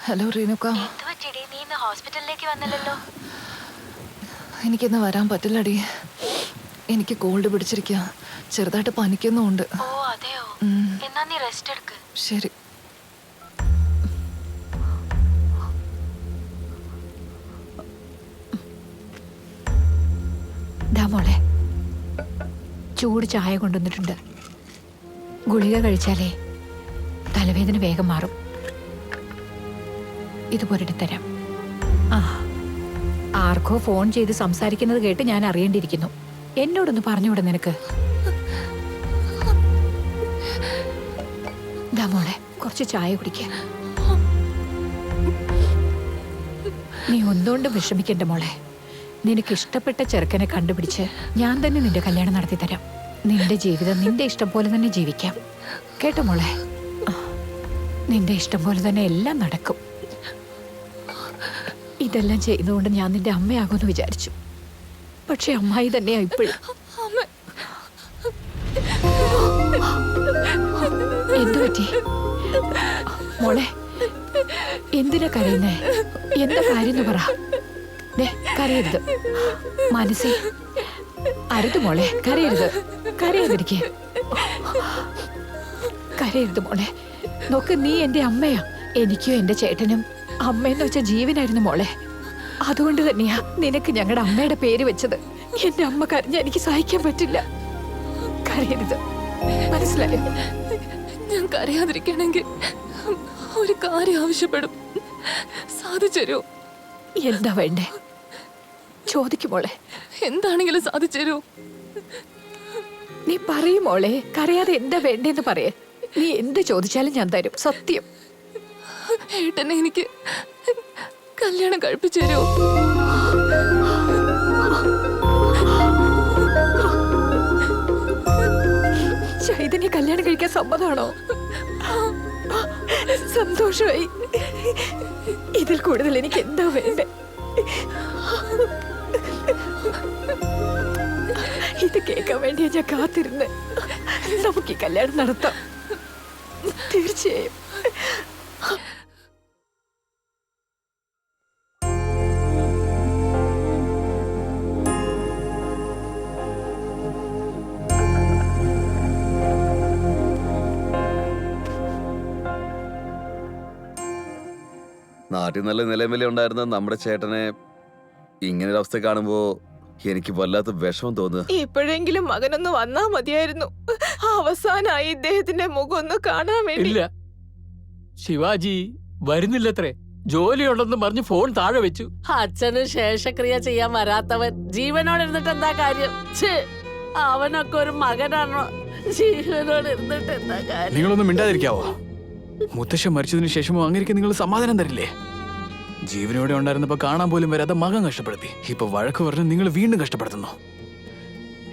Hello റീനുക്ക. നീ ഇന്ന് ഹോസ്പിറ്റലിലേക്ക് വന്നില്ലല്ലോ. എനിക്കിന്ന് വരാൻ പറ്റില്ലടി. എനിക്ക് കോൾഡ് പിടിച്ചിരിക്കുക. ചെറുതായിട്ട് പനിക്കുന്നുമുണ്ട്. ഓ അതെയോ? എന്നാ നീ റെസ്റ്റ് എടുക്ക്. ശരി. മോളെ, ചൂട് ചായ കൊണ്ടുവന്നിട്ടുണ്ട്. ഗുളിക കഴിച്ചാലേ തലവേദന വേഗം മാറും. ഇതുപോലെ തരാം. ആർക്കോ ഫോൺ ചെയ്ത് സംസാരിക്കുന്നത് കേട്ട് ഞാൻ അറിയേണ്ടിയിരിക്കുന്നു. എന്നോടൊന്ന് പറഞ്ഞുകൂടെ നിനക്ക്? മോളെ, കുറച്ച് ചായ കുടിക്കാൻ. നീ ഒന്നുകൊണ്ടും വിഷമിക്കണ്ട മോളെ. നിനക്ക് ഇഷ്ടപ്പെട്ട ചെറുക്കനെ കണ്ടുപിടിച്ച് ഞാൻ തന്നെ നിന്റെ കല്യാണം നടത്തി തരാം. നിന്റെ ജീവിതം നിന്റെ ഇഷ്ടം പോലെ തന്നെ ജീവിക്കാം. കേട്ടോ മോളെ? നിന്റെ ഇഷ്ടം പോലെ തന്നെ എല്ലാം നടക്കും. ഇതെല്ലാം ചെയ്തുകൊണ്ട് ഞാൻ നിന്റെ അമ്മയാകുമെന്ന് വിചാരിച്ചു. പക്ഷെ അമ്മായി തന്നെയാ ഇപ്പോഴും. എന്തു പറ്റി മോളെ? എന്തിനാ കരയുന്നേ? എന്താ കാര്യം പറ. കരയരുത് മനസ്സി. അരുത് മോളെ, കരയരുത്. കരയാതിരിക്കേ. കരയരുത് മോളെ. നോക്ക്, നീ എന്റെ അമ്മയാ. എനിക്കും എന്റെ ചേട്ടനും അമ്മയെന്ന് വെച്ച ജീവനായിരുന്നു മോളെ. അതുകൊണ്ട് തന്നെയാ നിനക്ക് ഞങ്ങളുടെ അമ്മയുടെ പേര് വെച്ചത്. എന്റെ അമ്മ കരഞ്ഞ എനിക്ക് സഹിക്കാൻ പറ്റില്ല. കരയരുത്, മനസ്സിലായോ? ഞാൻ കരയാതിരിക്കണമെങ്കിൽ ഒരു കാര്യം ആവശ്യപ്പെടും. സാധിച്ചേരോ? എന്താ വേണ്ടേ? ചോദിക്കുമോളെ. എന്താണെങ്കിലും സാധിച്ചേരോ? നീ പറയുമോളെ. കരയാതെ എന്താ വേണ്ടേന്ന് പറയേ. നീ എന്ത് ചോദിച്ചാലും ഞാൻ തരും, സത്യം. ഏട്ടനെ എനിക്ക് കല്യാണം കഴിപ്പിച്ചേരോ? ചൈതന്യ കല്യാണം കഴിക്കാൻ സമ്മതമാണോ? സന്തോഷമായി. ഇതിൽ കൂടുതൽ എനിക്ക് എന്താ വേണ്ടേ? ഇത് കേൾക്കാൻ വേണ്ടിയാ ഞാൻ കാത്തിരുന്ന്. നമുക്ക് ഈ കല്യാണം നടത്താം, തീർച്ചയായും. നാട്ടിൽ നല്ല നിലവില ഉണ്ടായിരുന്ന നമ്മുടെ ചേട്ടനെ ഇങ്ങനൊരു അവസ്ഥ കാണുമ്പോ എനിക്ക് വല്ലാത്ത വിഷമം തോന്നുക. ഇപ്പോഴെങ്കിലും മകനൊന്ന് വന്നാ മതിയായിരുന്നു. അവസാനായി ഇദ്ദേഹത്തിന്റെ മുഖം ഒന്ന് കാണാൻ വേണ്ടി. ഇല്ല, ശിവാജി വരുന്നില്ലത്രേ. ജോലിയുണ്ടെന്ന് പറഞ്ഞ് ഫോൺ താഴെ വെച്ചു. അച്ഛന് ശേഷക്രിയ ചെയ്യാൻ വരാത്തവൻ ജീവനോട് ഇരുന്നിട്ട് എന്താ കാര്യം? അവനൊക്കെ ഒരു മകനാണോ? ജീവനോട് ഇരുന്നിട്ട് എന്താ കാര്യം? നിങ്ങളൊന്നും മിണ്ടാതിരിക്കാവോ? മുത്തശ്ശൻ മരിച്ചതിന് ശേഷമോ അങ്ങനെയൊക്കെ നിങ്ങൾ സമാധാനം തരില്ലേ? ജീവനോടെ ഉണ്ടായിരുന്നപ്പോ കാണാൻ പോലും വരാതെ മകൻ കഷ്ടപ്പെടുത്തി. ഇപ്പൊ വഴക്ക് പറഞ്ഞ് നിങ്ങൾ വീണ്ടും കഷ്ടപ്പെടുത്തുന്നു.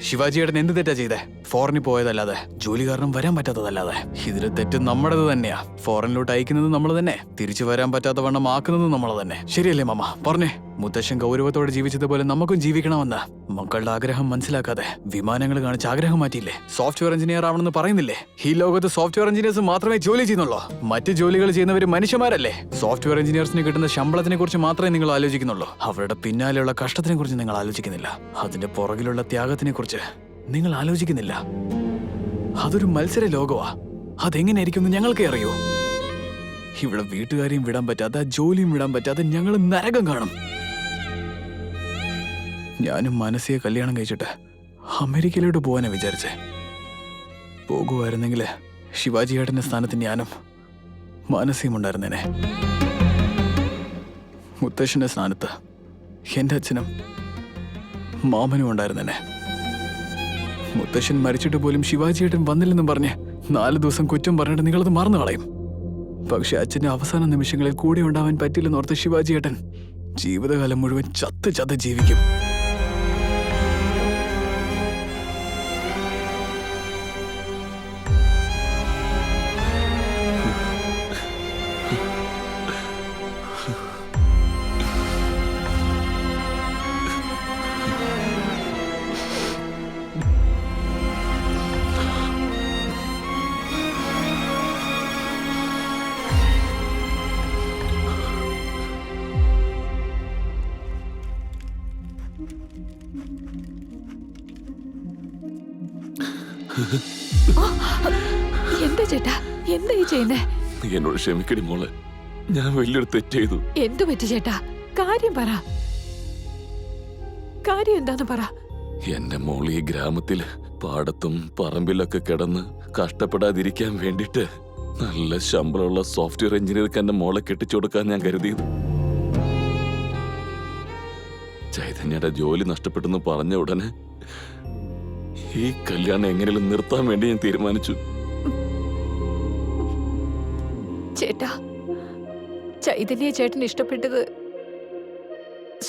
ശിവാജിയേട്ടൻ എന്ത് തെറ്റാ ചെയ്തേ? ഫോറിനിൽ പോയതല്ലാതെ, ജോലി കാരണം വരാൻ പറ്റാത്തതല്ലാതെ. ഇതില് തെറ്റ് നമ്മുടേത് തന്നെയാ. ഫോറിനിലോട്ട് അയക്കുന്നത് നമ്മൾ തന്നെ, തിരിച്ചു വരാൻ പറ്റാത്ത വണ്ണം ആക്കുന്നത് നമ്മൾ തന്നെ. ശരിയല്ലേ മാമ? പറഞ്ഞേ. മുത്തശ്ശൻ ഗൗരവത്തോടെ ജീവിച്ചതുപോലെ നമുക്കും ജീവിക്കണമെന്ന് മക്കളുടെ ആഗ്രഹം മനസ്സിലാക്കാതെ വിമാനങ്ങൾ കാണിച്ച് ആഗ്രഹം മാറ്റിയില്ലേ? സോഫ്റ്റ്വെയർ എഞ്ചിനീയർ ആവണമെന്ന് പറയുന്നില്ലേ? ഈ ലോകത്ത് സോഫ്റ്റ്വെയർ എഞ്ചിനീയേഴ്സ് മാത്രമേ ജോലി ചെയ്യുന്നുള്ളൂ. മറ്റ് ജോലികൾ ചെയ്യുന്നവർ മനുഷ്യന്മാരല്ലേ? സോഫ്റ്റ്വെയർ എഞ്ചിനീയേഴ്സിന് കിട്ടുന്ന ശമ്പളത്തിനെ കുറിച്ച് മാത്രമേ നിങ്ങൾ ആലോചിക്കുന്നുള്ളൂ. അവരുടെ പിന്നാലെയുള്ള കഷ്ടത്തിനെ കുറിച്ച് നിങ്ങൾ ആലോചിക്കുന്നില്ല. അതിന്റെ പുറകിലുള്ള ത്യാഗത്തിനെ കുറിച്ച് നിങ്ങൾ ആലോചിക്കുന്നില്ല. അതൊരു മത്സര ലോകമാ. അതെങ്ങനെയായിരിക്കും ഞങ്ങൾക്കേ അറിയൂ. ഇവിടെ വീട്ടുകാരെയും വിടാൻ പറ്റാതെ, ജോലിയും വിടാൻ പറ്റാതെ ഞങ്ങൾ നരകം കാണും. ഞാനും മനസ്സിയെ കല്യാണം കഴിച്ചിട്ട് അമേരിക്കയിലോട്ട് പോകാനാ വിചാരിച്ചേ. പോകുമായിരുന്നെങ്കിൽ ശിവാജി ഏട്ടന്റെ സ്ഥാനത്ത് ഞാനും മനസ്സിയും ഉണ്ടായിരുന്നേനെ. മുത്തശ്ശന്റെ സ്ഥാനത്ത് എന്റെ അച്ഛനും മാമനും ഉണ്ടായിരുന്നേനെ. മുത്തശ്ശൻ മരിച്ചിട്ട് പോലും ശിവാജിയേട്ടൻ വന്നില്ലെന്നും പറഞ്ഞ് 4 ദിവസം കുറ്റം പറഞ്ഞിട്ട് നിങ്ങളത് മറന്നു കളയും. പക്ഷെ അച്ഛന്റെ അവസാന നിമിഷങ്ങളിൽ കൂടെ ഉണ്ടാവാൻ പറ്റില്ലെന്നോർത്ത് ശിവാജിയേട്ടൻ ജീവിതകാലം മുഴുവൻ ചത്ത് ജീവിക്കും. എന്താ ചേട്ടാ, എന്താ ഈ ചെയ്യുന്നേ? നീ എന്നോട് ക്ഷമിക്കടി മോളെ, ഞാൻ വലിയൊരു തെറ്റ് ചെയ്തു. എന്തു പറ്റി ചേട്ടാ? കാര്യം പറ. കാര്യം എന്താന്ന് പറ. എന്റെ മോൾ ഈ ഗ്രാമത്തില് പാടത്തും പറമ്പിലൊക്കെ കിടന്ന് കഷ്ടപ്പെടാതിരിക്കാൻ വേണ്ടിട്ട് നല്ല ശമ്പളമുള്ള സോഫ്റ്റ്വെയർ എഞ്ചിനീയർക്ക് എന്റെ മോളെ കെട്ടിച്ചു കൊടുക്കാൻ ഞാൻ കരുതിയത്. ചൈതന്യയുടെ ജോലി നഷ്ടപ്പെട്ടെന്ന് പറഞ്ഞ ഉടനെ ഈ കല്യാണം എങ്ങനെയും നിർത്താൻ വേണ്ടി ഞാൻ തീരുമാനിച്ചു. ചേട്ടാ, ചൈതന്യ ചേട്ടന് ഇഷ്ടപ്പെട്ടത്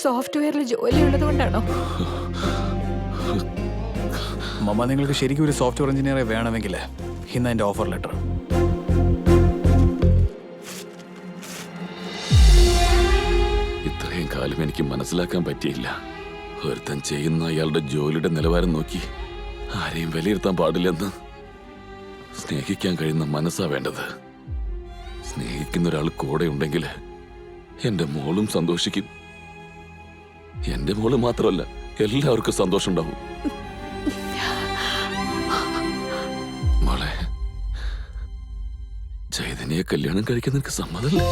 സോഫ്റ്റ്വെയറിൽ ജോലിയുള്ളത് കൊണ്ടാണോ? മമ്മ, നിങ്ങൾക്ക് ശരിക്കും ഒരു സോഫ്റ്റ്വെയർ എഞ്ചിനീയറെ വേണമെങ്കിൽ ഇന്ന് എൻ്റെ ഓഫർ ലെറ്റർ. ഇത്രയും കാലം എനിക്ക് മനസ്സിലാക്കാൻ പറ്റിയില്ല. ഒരുത്തൻ ചെയ്യുന്ന അയാളുടെ ജോലിയുടെ നിലവാരം നോക്കി ആരെയും വിലയിരുത്താൻ പാടില്ലെന്ന്. സ്നേഹിക്കാൻ കഴിയുന്ന മനസ്സാ വേണ്ടത്. സ്നേഹിക്കുന്ന ഒരാൾ കൂടെ ഉണ്ടെങ്കിൽ എന്റെ മോളും സന്തോഷിക്കും. എന്റെ മോള് മാത്രമല്ല, എല്ലാവർക്കും സന്തോഷം ഉണ്ടാവും. മോളെ, ചൈതന്യെ കല്യാണം കഴിക്കാൻ നിനക്ക് സമ്മതല്ലേ?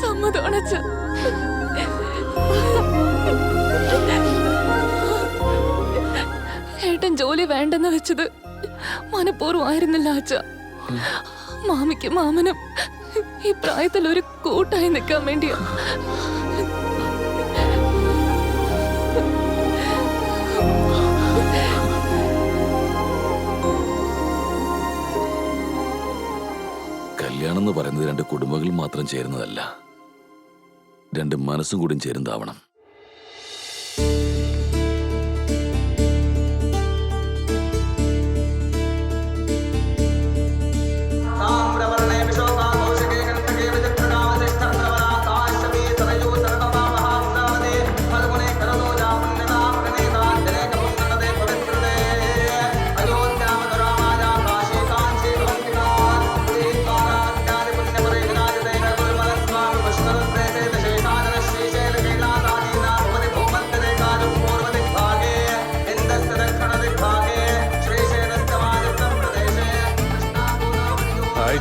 സമ്മതമാണ് അച്ഛാ. ഏട്ടൻ ജോലി വേണ്ടെന്ന് വെച്ചത് മനഃപൂർവ്വമായിരുന്നില്ല അച്ഛാ. മാമിക്കും മാമനും ഈ പ്രായത്തിൽ ഒരു കൂട്ടായി നിൽക്കാൻ വേണ്ടിയാ. കല്യാണം എന്ന് പറയുന്നത് രണ്ട് കുടുംബങ്ങൾ മാത്രം ചേരുന്നതല്ല, രണ്ട് മനസ്സും കൂടി ചേരുന്നതാവണം.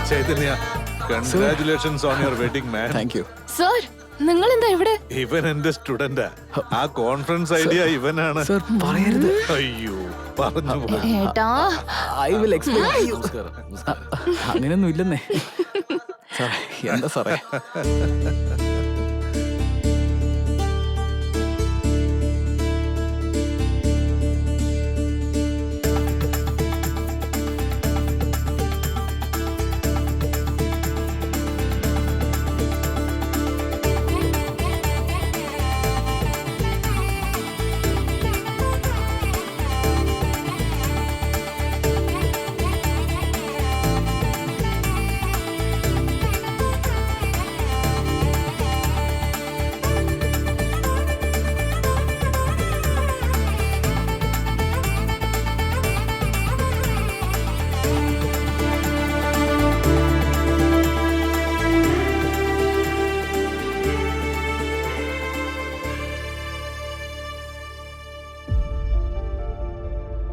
Chaitanya, congratulations on your wedding, man. Thank you. Sir, നിങ്ങൾ എന്താ ഇവിടെ? ഇവൻ എന്റെ സ്റ്റുഡന്റാ. ആ കോൺഫറൻസ് ഐഡിയ ഇവനാണ്. സർ, പറയരുത്. അയ്യോ, പറഞ്ഞു പോയി. ഏട്ടാ, ഐ വിൽ എക്സ്പ്ലെയിൻ. അങ്ങനെയൊന്നും ഇല്ലെന്നേ. സാറേ, എന്താ സാറേ?